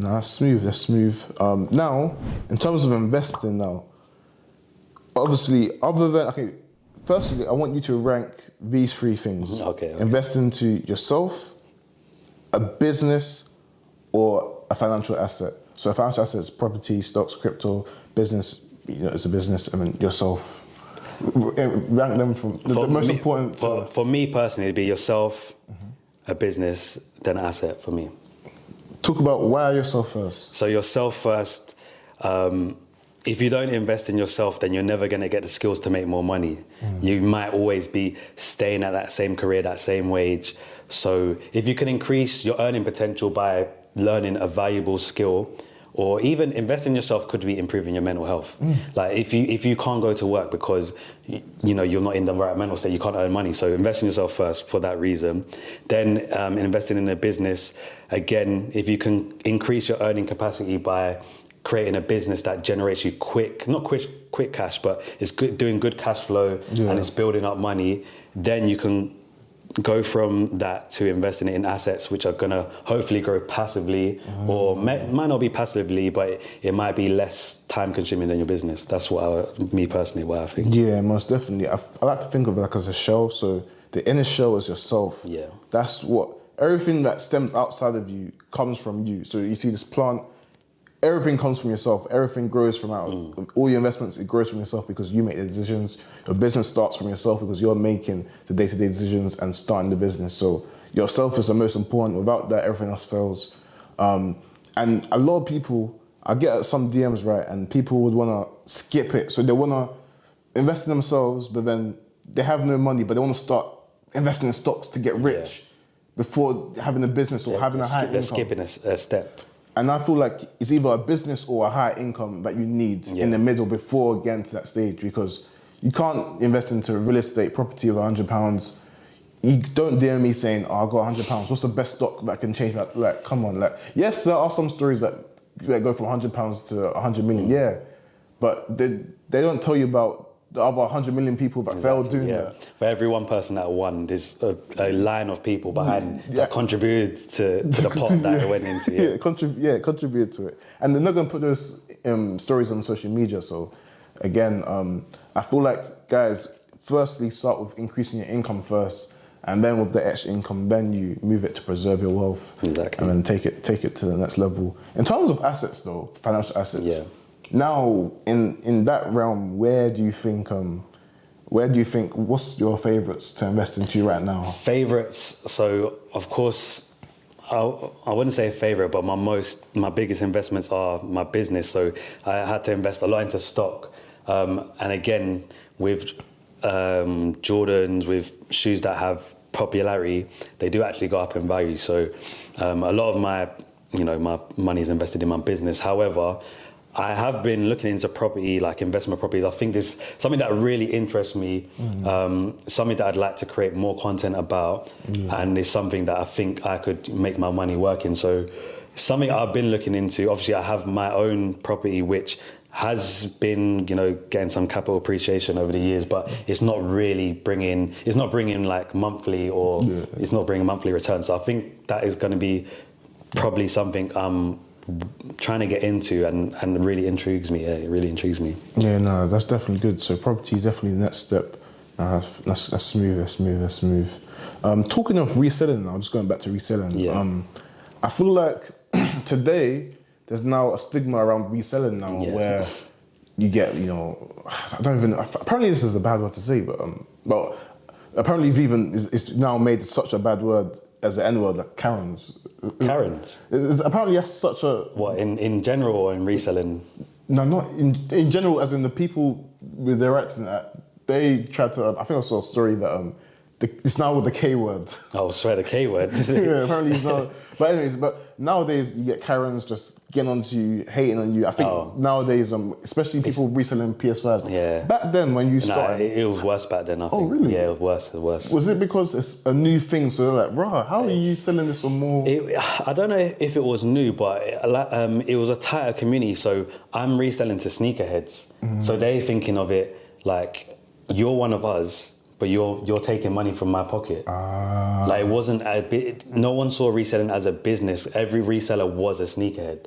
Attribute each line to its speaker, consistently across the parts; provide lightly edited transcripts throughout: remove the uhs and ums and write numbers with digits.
Speaker 1: No, that's smooth. That's smooth. Now, in terms of investing, now, obviously, other than firstly, I want you to rank these three things.
Speaker 2: Okay.
Speaker 1: Invest into yourself, a business, or a financial asset. So, a financial asset is property, stocks, crypto. Business, it's a business, and then yourself. Rank them from the most important.
Speaker 2: For me personally, it'd be yourself, a business, then an asset for me.
Speaker 1: Talk about why yourself first.
Speaker 2: So yourself first. If you don't invest in yourself, then you're never going to get the skills to make more money. You might always be staying at that same career, that same wage. So if you can increase your earning potential by learning a valuable skill, or even invest in yourself could be improving your mental health. Like if you can't go to work because you're not in the right mental state, you can't earn money. So invest in yourself first for that reason. Then investing in a business, again, if you can increase your earning capacity by creating a business that generates you not quick cash, but it's doing good cash flow and it's building up money, then you can go from that to investing in assets which are going to hopefully grow passively or might not be passively, but it might be less time consuming than your business. That's what I think.
Speaker 1: Yeah, most definitely. I like to think of it like as a shell. So the inner shell is yourself.
Speaker 2: Yeah.
Speaker 1: That's what, everything that stems outside of you comes from you. So you see this plant, everything comes from yourself. Everything grows from out. All your investments, it grows from yourself because you make the decisions. Your business starts from yourself because you're making the day-to-day decisions and starting the business. So yourself is the most important. Without that, everything else fails. And a lot of people, I get some DMs, right, and people would want to skip it. So they want to invest in themselves, but then they have no money, but they want to start investing in stocks to get rich before having a business or having a high income.
Speaker 2: They're skipping a step.
Speaker 1: And I feel like it's either a business or a high income that you need in the middle before getting to that stage, because you can't invest into real estate property of £100. You don't DM me saying, I got £100. What's the best stock that can change that? Like, come on. Like, yes, there are some stories that go from £100 to 100 million. Yeah. But they don't tell you about the other 100 million people that failed doing that.
Speaker 2: For every one person that won, there's a line of people behind that contributed to the pot that it went into.
Speaker 1: Contributed to it. And they're not going to put those stories on social media. So, again, I feel like, guys, firstly, start with increasing your income first. And then with the extra income, then you move it to preserve your wealth.
Speaker 2: Exactly.
Speaker 1: And then take it to the next level. In terms of assets, though, financial assets.
Speaker 2: Yeah.
Speaker 1: Now, in that realm, where do you think, what's your favourites to invest into right now?
Speaker 2: Favourites, so of course, I wouldn't say a favourite, but my biggest investments are my business. So I had to invest a lot into stock. And again, with Jordans, with shoes that have popularity, they do actually go up in value. So a lot of my money is invested in my business. However, I have been looking into property, like investment properties. I think this is something that really interests me, something that I'd like to create more content about, and it's something that I think I could make my money work in. So something I've been looking into. Obviously, I have my own property, which has been, getting some capital appreciation over the years, but it's not bringing like monthly it's not bringing monthly returns. So I think that is going to be probably something I'm trying to get into and really intrigues me. It really intrigues me. Yeah,
Speaker 1: no, that's definitely good. So property is definitely the next step. That's smooth. Talking of reselling now, just going back to reselling.
Speaker 2: Yeah.
Speaker 1: I feel like today there's now a stigma around reselling now where you get, apparently this is a bad word to say, but apparently it's now made such a bad word as an N-word, like Karens.
Speaker 2: Karens?
Speaker 1: Apparently that's such a...
Speaker 2: What, in general or in reselling?
Speaker 1: No, not in general, as in the people with their accent, they tried to... I think I saw a story that it's now with the K word.
Speaker 2: Oh, swear the K word.
Speaker 1: Yeah, apparently it's not... But anyways, nowadays you get Karens just getting onto you, hating on you. I think nowadays, especially people reselling PS5s.
Speaker 2: Yeah.
Speaker 1: Back then when you started...
Speaker 2: it was worse back then, I think.
Speaker 1: Oh, really?
Speaker 2: Yeah, it was worse.
Speaker 1: Was it because it's a new thing? So they're like, bruh, how are you selling this for more?
Speaker 2: I don't know if it was new, but it was a tighter community. So I'm reselling to sneakerheads. So they're thinking of it like, you're one of us, but you're taking money from my pocket. Like it wasn't no one saw reselling as a business. Every reseller was a sneakerhead.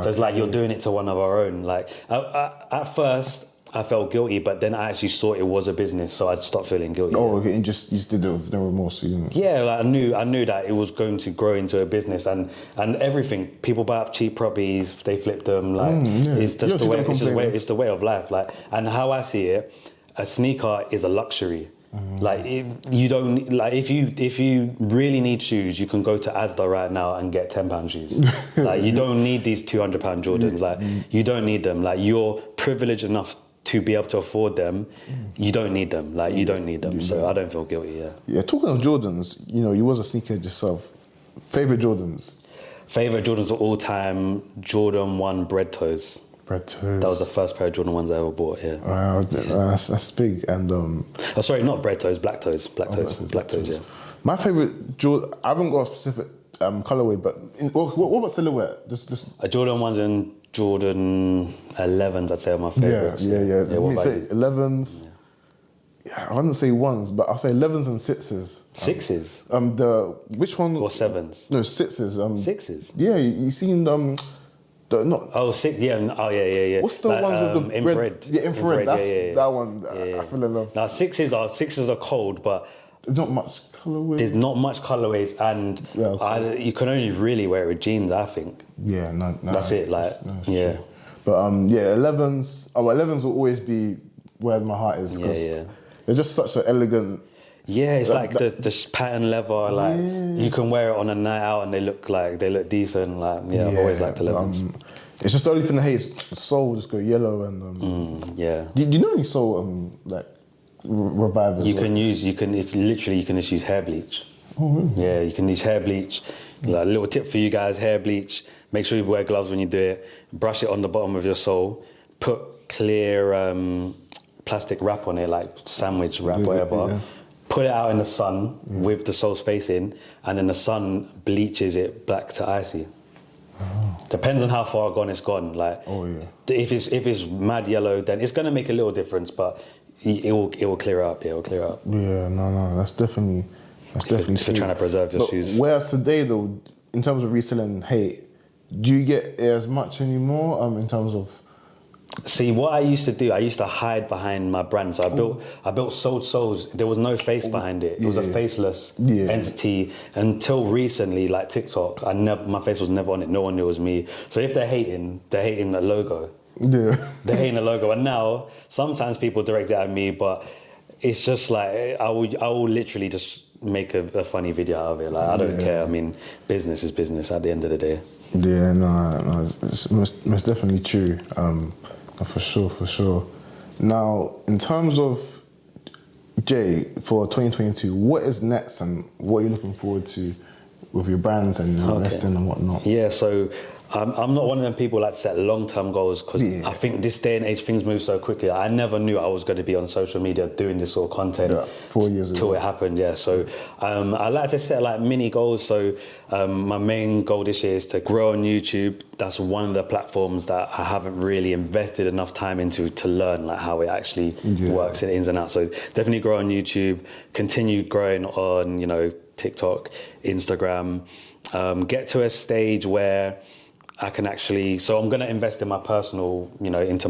Speaker 2: So it's like you're doing it to one of our own. Like at first I felt guilty, but then I actually saw it was a business, so I'd stopped feeling guilty.
Speaker 1: Oh, okay, and you just did it with no remorse. So you didn't...
Speaker 2: Yeah, like I knew that it was going to grow into a business, and everything. People buy up cheap properties, they flip them. Like it's just the way. It's the way of life. Like, and how I see it, a sneaker is a luxury. Like you don't like if you really need shoes, you can go to Asda right now and get £10 shoes. Like you don't need these £200 Jordans. Like you don't need them. Like you're privileged enough to be able to afford them. You don't need them. Like you don't need them. So I don't feel guilty.
Speaker 1: Yeah. Talking of Jordans, you know, you was a sneakerhead yourself. Favorite Jordans?
Speaker 2: Favorite Jordans of all time: Jordan 1 Bread Toes.
Speaker 1: Bread Toes.
Speaker 2: That was the first pair of Jordan 1s I ever bought. Yeah.
Speaker 1: That's big. And
Speaker 2: oh, sorry, not Bread Toes, Black Toes. Black Toes. Yeah.
Speaker 1: My favorite Jordan. I haven't got a specific colorway, but what about silhouette? Just
Speaker 2: a Jordan 1s and Jordan 11s, I'd say, are my favourites.
Speaker 1: Yeah. Let me say 11s. Yeah, I wouldn't say 1s, but I'll say 11s and 6s.
Speaker 2: 6s?
Speaker 1: Which one?
Speaker 2: Or 7s?
Speaker 1: No, 6s.
Speaker 2: 6s?
Speaker 1: Yeah, you seen not.
Speaker 2: Oh, 6. Yeah. Oh, yeah.
Speaker 1: What's the ones with the
Speaker 2: infrared?
Speaker 1: Yeah, infrared. That's that one. I fell in love.
Speaker 2: Now 6s are cold, but
Speaker 1: there's not much colorway.
Speaker 2: There's not much colorways, and you can only really wear it with jeans, I think.
Speaker 1: Yeah, no.
Speaker 2: That's it. Like, yeah.
Speaker 1: True. But 11s. Oh, 11s will always be where my heart is because they're just such an elegant.
Speaker 2: Yeah, it's like the pattern leather. Like you can wear it on a night out, and they look decent. Like I've always liked 11s.
Speaker 1: It's just the only thing I hate is the sole just go yellow and Do you know any sole like revivers?
Speaker 2: You can just use hair bleach.
Speaker 1: Oh, really?
Speaker 2: Yeah, you can use hair bleach. Like a little tip for you guys: hair bleach. Make sure you wear gloves when you do it. Brush it on the bottom of your sole. Put clear plastic wrap on it, like sandwich wrap, whatever. Yeah. Put it out in the sun with the soles facing, and then the sun bleaches it black to icy. Oh. Depends on how far gone it's gone. Like, if it's mad yellow, then it's gonna make a little difference, but it will clear up. Yeah, it will clear up.
Speaker 1: Yeah, no, that's definitely
Speaker 2: if you're trying to preserve your shoes.
Speaker 1: Whereas today, though, in terms of reselling hate, do you get it as much anymore? In terms of.
Speaker 2: See, what I used to do, I used to hide behind my brand. So I built Sold Souls. There was no face behind it. It was a faceless entity until recently, like TikTok. My face was never on it. No one knew it was me. So if they're hating the logo. Yeah. They're hating the logo. And now, sometimes people direct it at me, but it's just like, I will literally just make a funny video out of it. Like, I don't care. I mean, business is business at the end of the day.
Speaker 1: Yeah, no, it's most definitely true. For sure. Now, in terms of Jay, for 2022, what is next and what are you looking forward to with your brands and investing and whatnot?
Speaker 2: Yeah, so I'm not one of them people like to set long-term goals because I think this day and age things move so quickly. I never knew I was going to be on social media doing this sort of content
Speaker 1: 4 years ago.
Speaker 2: Till it happened. Yeah, so I like to set like mini goals. So my main goal this year is to grow on YouTube. That's one of the platforms that I haven't really invested enough time into to learn like how it actually works in ins and outs. So definitely grow on YouTube. Continue growing on TikTok, Instagram. Get to a stage where I can actually, so I'm going to invest in my personal, into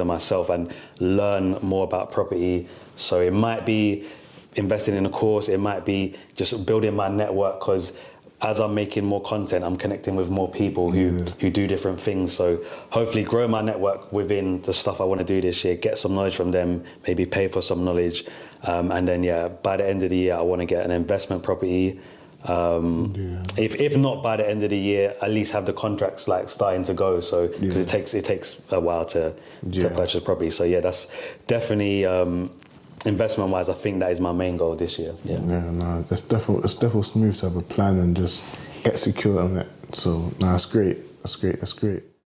Speaker 2: myself and learn more about property. So it might be investing in a course, it might be just building my network because as I'm making more content, I'm connecting with more people who do different things. So hopefully grow my network within the stuff I want to do this year, get some knowledge from them, maybe pay for some knowledge. And then, by the end of the year, I want to get an investment property. If not by the end of the year, at least have the contracts like starting to go. So because it takes a while to purchase property. So that's definitely investment wise. I think that is my main goal this year.
Speaker 1: It's definitely smooth to have a plan and just execute on it. So it's great. That's great.